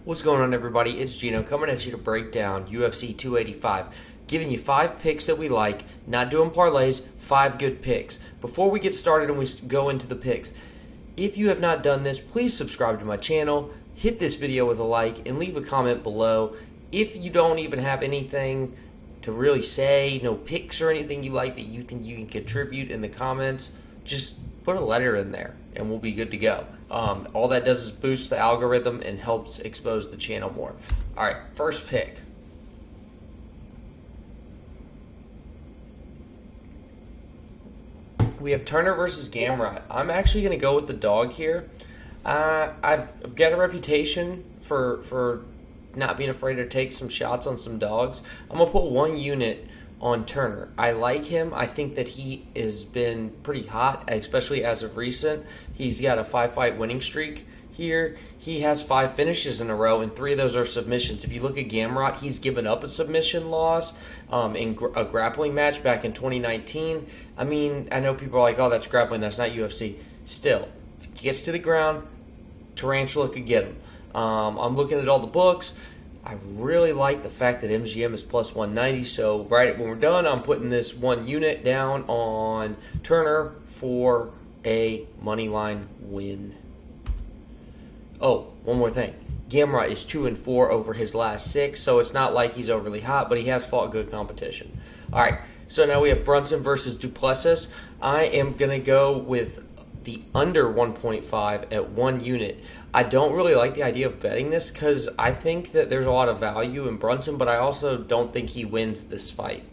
What's going on, everybody? It's Gino coming at you to break down UFC 285, giving you 5 picks that we like, not doing parlays, 5 good picks. Before we get started and we go into the picks, if you have not done this, please subscribe to my channel, hit this video with a like, and leave a comment below. If you don't even have anything to really say, no picks or anything you like that you think you can contribute in the comments, just put a letter in there and we'll be good to go. All that does is boost the algorithm and helps expose the channel more. All right, first pick. We have Turner versus Gamrot. I'm actually going to go with the dog here. I've got a reputation for not being afraid to take some shots on some dogs. I'm going to put 1 unit on Turner. I like him. I think that he has been pretty hot, especially as of recent. He's got a 5-fight winning streak here. He has 5 finishes in a row, and 3 of those are submissions. If you look at Gamrot, he's given up a submission loss in a grappling match back in 2019. I mean, I know people are like, oh, that's grappling, that's not UFC. Still, if he gets to the ground, Tarantula could get him. I'm looking at all the books. I really like the fact that MGM is plus 190, so right when we're done, I'm putting this 1 unit down on Turner for a money line win. Oh, one more thing. Gamrot is 2-4 over his last 6, so it's not like he's overly hot, but he has fought good competition. All right, so now we have Brunson versus Duplessis. I am going to go with the under 1.5 at 1 unit. I don't really like the idea of betting this because I think that there's a lot of value in Brunson, but I also don't think he wins this fight.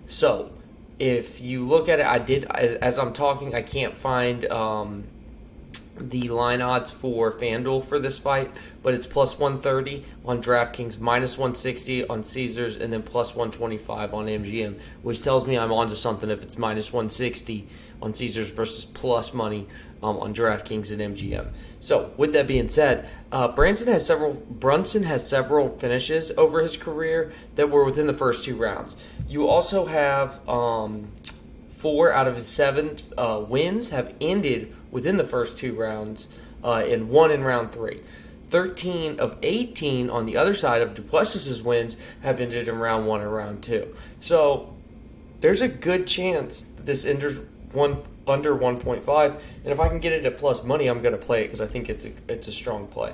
So, if you look at it, as I'm talking, I can't find the line odds for FanDuel for this fight, but it's plus 130 on DraftKings, minus 160 on Caesars, and then plus 125 on MGM, which tells me I'm onto something if it's minus 160 on Caesars versus plus money on DraftKings and MGM. So, with that being said, Brunson has several finishes over his career that were within the first 2 rounds. You also have 4 out of his 7 wins have ended within the first 2 rounds, and 1 in round 3. 13 of 18 on the other side of Duplessis' wins have ended in round 1 or round 2. So there's a good chance that this enters under 1.5, and if I can get it at plus money, I'm going to play it because I think it's a strong play.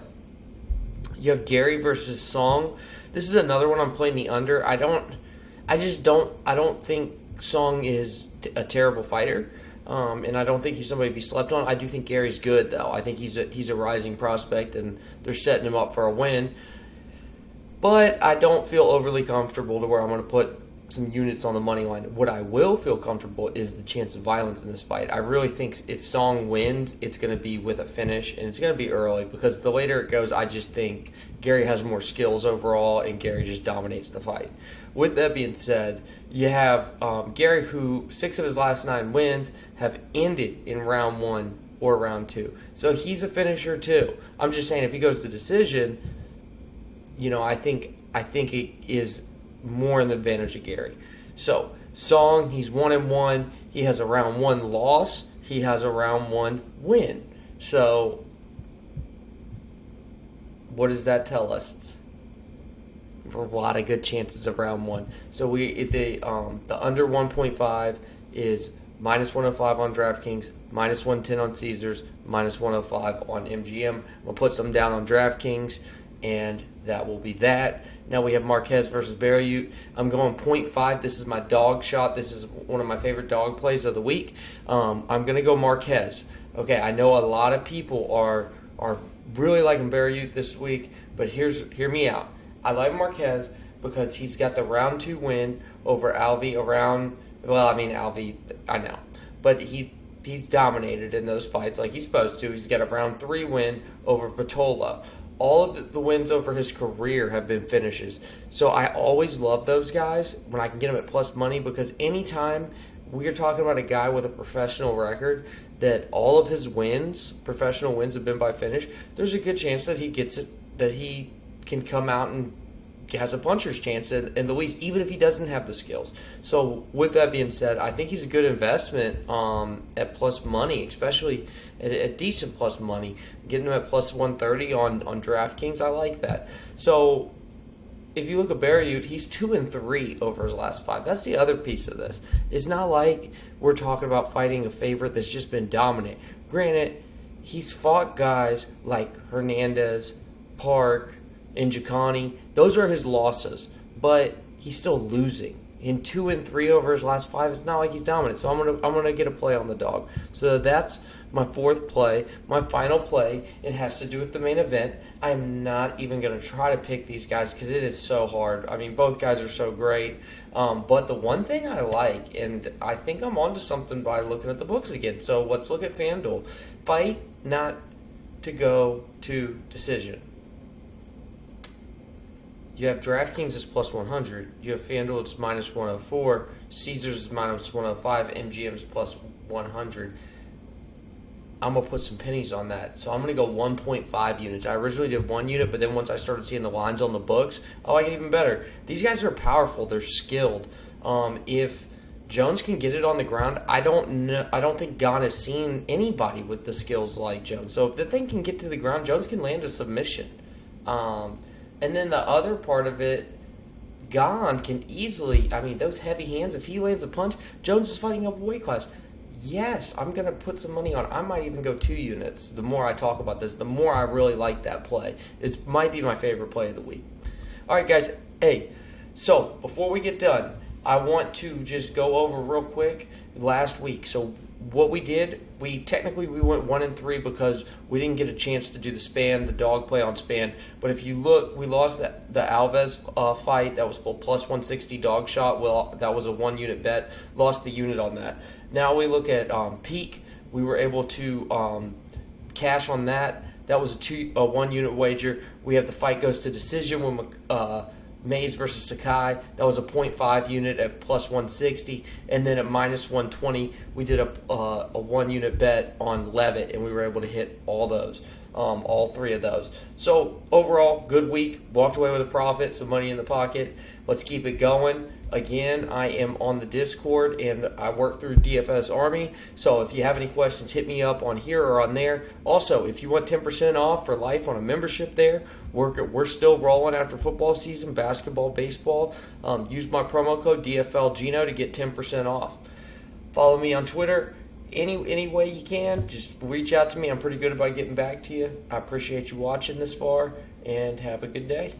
You have Gary versus Song. This is another one I'm playing the under. I don't think Song is a terrible fighter. And I don't think he's somebody to be slept on. I do think Gary's good, though. I think he's a rising prospect, and they're setting him up for a win. But I don't feel overly comfortable to where I'm going to put some units on the money line. What I will feel comfortable is the chance of violence in this fight. I really think if Song wins, it's going to be with a finish, and it's going to be early because the later it goes, I just think Gary has more skills overall, and Gary just dominates the fight. With that being said, you have Gary, who 6 of his last 9 wins have ended in round 1 or round 2. So he's a finisher too. I'm just saying if he goes to decision, I think it is more in the advantage of Gary. So Song, he's 1-1. He has a round 1 loss. He has a round 1 win. So what does that tell us? For a lot of good chances of round 1. So the under 1.5 is minus 105 on DraftKings, minus 110 on Caesars, minus 105 on MGM. We'll put some down on DraftKings, and that will be that. Now we have Marquez versus Berriut. I'm going 0.5. This is my dog shot. This is one of my favorite dog plays of the week. I'm going to go Marquez. Okay, I know a lot of people are really liking Berriut this week, but hear me out. I like Marquez because he's got the round 2 win over Alvey Alvey, I know. But he's dominated in those fights like he's supposed to. He's got a round 3 win over Patola. All of the wins over his career have been finishes. So I always love those guys when I can get them at plus money because anytime we are talking about a guy with a professional record that all of his professional wins have been by finish, there's a good chance that he gets it, that he can come out and has a puncher's chance in the least, even if he doesn't have the skills. So with that being said, I think he's a good investment at plus money, especially at decent plus money. Getting him at plus 130 on DraftKings, I like that. So if you look at Barriute, he's 2-3 over his last 5. That's the other piece of this. It's not like we're talking about fighting a favorite that's just been dominant. Granted, he's fought guys like Hernandez, Park, and Gane. Those are his losses, but he's still losing. In 2-3 over his last 5, it's not like he's dominant. So I'm gonna get a play on the dog. So that's my fourth play. My final play, it has to do with the main event. I'm not even going to try to pick these guys because it is so hard. I mean, both guys are so great. But the one thing I like, and I think I'm onto something by looking at the books again. So let's look at FanDuel. Fight not to go to decision. You have DraftKings is plus 100. You have FanDuel, it's minus 104. Caesars is minus 105. MGM is plus 100. I'm going to put some pennies on that. So I'm going to go 1.5 units. I originally did 1 unit, but then once I started seeing the lines on the books, I like it even better. These guys are powerful. They're skilled. If Jones can get it on the ground, I don't think Gane has seen anybody with the skills like Jones. So if the thing can get to the ground, Jones can land a submission. And then the other part of it, Gane can easily, I mean, those heavy hands, if he lands a punch, Jones is fighting up a weight class. Yes, I'm going to put some money on. I might even go 2 units. The more I talk about this, the more I really like that play. It might be my favorite play of the week. All right, guys. Hey, so before we get done, I want to just go over real quick last week. So what we did, we went 1-3 because we didn't get a chance to do the span, the dog play on span. But if you look, we lost the Alves fight. That was plus 160 dog shot. Well, that was a 1 unit bet. Lost the unit on that. Now we look at Peak. We were able to cash on that. That was a 1 unit wager. We have the fight goes to decision when Mays versus Sakai. That was a 0.5 unit at plus 160. And then at minus 120, we did a 1 unit bet on Levitt, and we were able to hit all those, all 3 of those. So overall, good week. Walked away with a profit, some money in the pocket. Let's keep it going. Again, I am on the Discord, and I work through DFS Army. So if you have any questions, hit me up on here or on there. Also, if you want 10% off for life on a membership there, we're still rolling after football season, basketball, baseball. Use my promo code DFLGino to get 10% off. Follow me on Twitter. Any way you can, just reach out to me. I'm pretty good about getting back to you. I appreciate you watching this far, and have a good day.